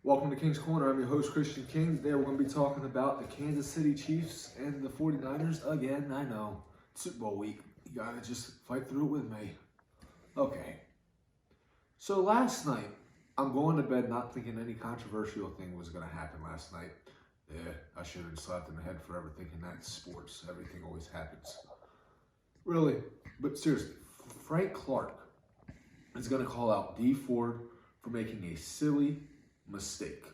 Welcome to King's Corner. I'm your host, Christian King. Today we're going to be talking about the Kansas City Chiefs and the 49ers again. I know, it's Super Bowl week. You got to just fight through it with me. Okay. So last night, I'm going to bed not thinking any controversial thing was going to happen last night. Yeah, I should have slapped in the head forever thinking that's sports. Everything always happens. Really, but seriously, Frank Clark is going to call out Dee Ford for making a silly mistake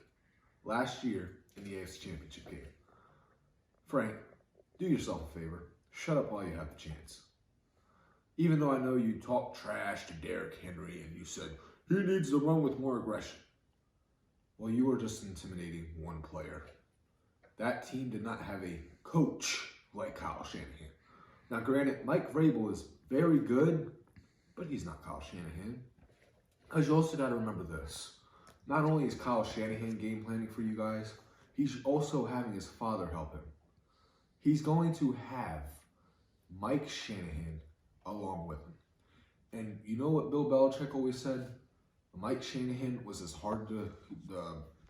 last year in the AFC Championship game. Frank, do yourself a favor. Shut up while you have the chance. Even though I know you talked trash to Derrick Henry and you said, he needs to run with more aggression. Well, you were just intimidating one player. That team did not have a coach like Kyle Shanahan. Now, granted, Mike Vrabel is very good, but he's not Kyle Shanahan. Because you also got to remember this. Not only is Kyle Shanahan game planning for you guys, he's also having his father help him. He's going to have Mike Shanahan along with him. And you know what Bill Belichick always said? Mike Shanahan was as hard to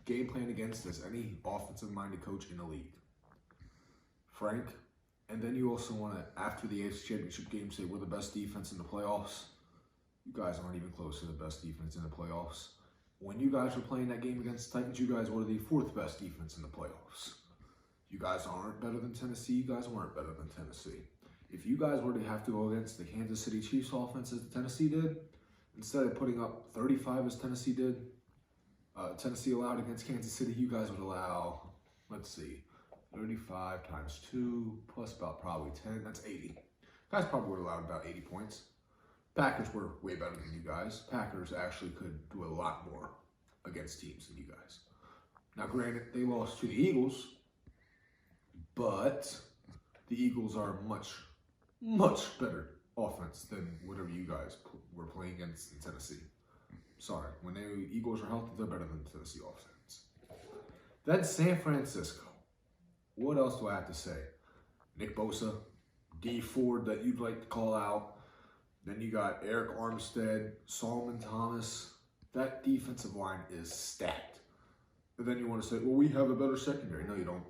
game plan against as any offensive-minded coach in the league. Frank, and then you also want to, after the AFC Championship game, say we're the best defense in the playoffs. You guys aren't even close to the best defense in the playoffs. When you guys were playing that game against the Titans, you guys were the fourth best defense in the playoffs. You guys aren't better than Tennessee. You guys weren't better than Tennessee. If you guys were to have to go against the Kansas City Chiefs offense as Tennessee did, instead of putting up 35 as Tennessee did, Tennessee allowed against Kansas City, you guys would allow, 35 times 2 plus about probably 10. That's 80. You guys probably would have allowed about 80 points. Packers were way better than you guys. Packers actually could do a lot more against teams than you guys. Now, granted, they lost to the Eagles, but the Eagles are much, much better offense than whatever you guys were playing against in Tennessee. Sorry, when the Eagles are healthy, they're better than the Tennessee offense. Then San Francisco. What else do I have to say? Nick Bosa, Dee Ford that you'd like to call out. Then you got Eric Armstead, Solomon Thomas. That defensive line is stacked. And then you want to say, well, we have a better secondary. No, you don't.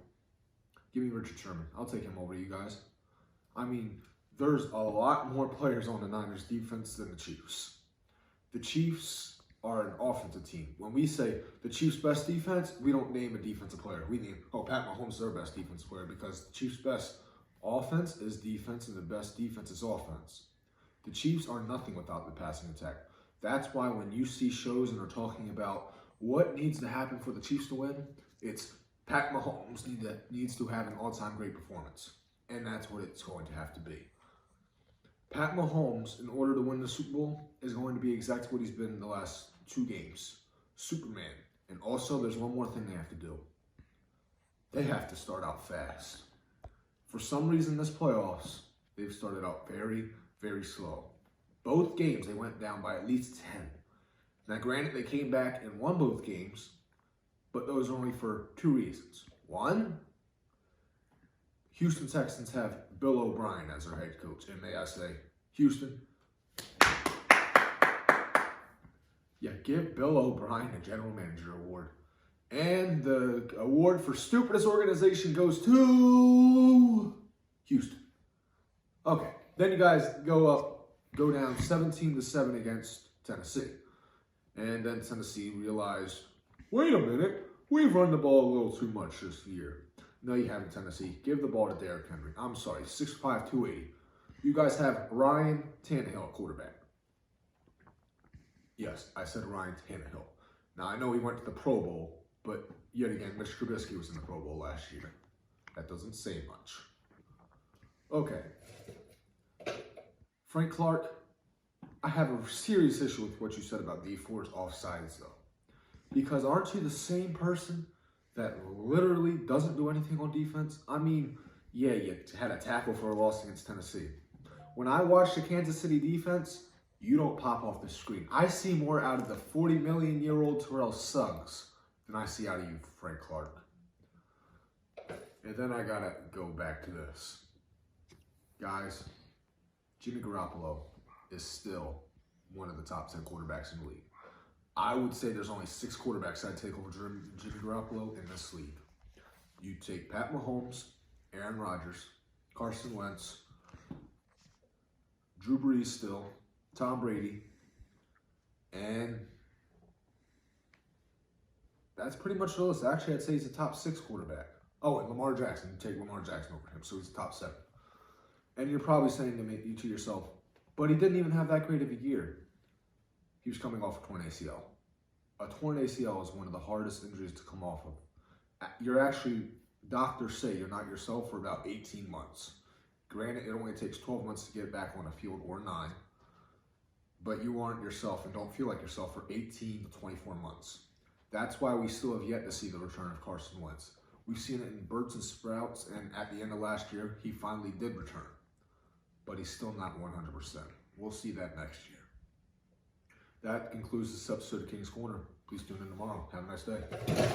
Give me Richard Sherman. I'll take him over you guys. I mean, there's a lot more players on the Niners defense than the Chiefs. The Chiefs are an offensive team. When we say the Chiefs' best defense, we don't name a defensive player. We name, Pat Mahomes is their best defensive player because the Chiefs' best offense is defense and the best defense is offense. The Chiefs are nothing without the passing attack. That's why when you see shows and are talking about what needs to happen for the Chiefs to win, it's Pat Mahomes needs to have an all-time great performance. And that's what it's going to have to be. Pat Mahomes, in order to win the Super Bowl, is going to be exactly what he's been in the last 2 games. Superman. And also, there's one more thing they have to do. They have to start out fast. For some reason, this playoffs, they've started out very, very slow. Both games, they went down by at least 10. Now, granted, they came back and won both games, but those are only for 2 reasons. One, Houston Texans have Bill O'Brien as their head coach. And may I say, Houston, give Bill O'Brien a General Manager Award. And the award for stupidest organization goes to Houston. Okay, then you guys go down 17-7 against Tennessee. And then Tennessee realized, wait a minute, we've run the ball a little too much this year. No, you haven't, Tennessee. Give the ball to Derrick Henry. I'm sorry, 6'5", 280. You guys have Ryan Tannehill at quarterback. Yes, I said Ryan Tannehill. Now, I know he went to the Pro Bowl, but yet again, Mitch Trubisky was in the Pro Bowl last year. That doesn't say much. Okay. Frank Clark, I have a serious issue with what you said about Dee Ford's offsides, though. Because aren't you the same person that literally doesn't do anything on defense? I mean, yeah, you had a tackle for a loss against Tennessee. When I watch the Kansas City defense, you don't pop off the screen. I see more out of the 40-million-year-old Terrell Suggs than I see out of you, Frank Clark. And then I gotta go back to this. Guys, Jimmy Garoppolo is still one of the top 10 quarterbacks in the league. I would say there's only 6 quarterbacks I'd take over Jimmy Garoppolo in this league. You take Pat Mahomes, Aaron Rodgers, Carson Wentz, Drew Brees still, Tom Brady, and that's pretty much the list. Actually, I'd say he's a top 6 quarterback. Oh, and Lamar Jackson. You take Lamar Jackson over him, so he's top 7. And you're probably saying to yourself, but he didn't even have that great of a year. He was coming off a torn ACL. A torn ACL is one of the hardest injuries to come off of. You're actually, doctors say you're not yourself for about 18 months. Granted, it only takes 12 months to get back on a field, or 9. But you aren't yourself and don't feel like yourself for 18 to 24 months. That's why we still have yet to see the return of Carson Wentz. We've seen it in bursts and sprouts, and at the end of last year, he finally did return. But he's still not 100%. We'll see that next year. That concludes this episode of King's Corner. Please tune in tomorrow. Have a nice day.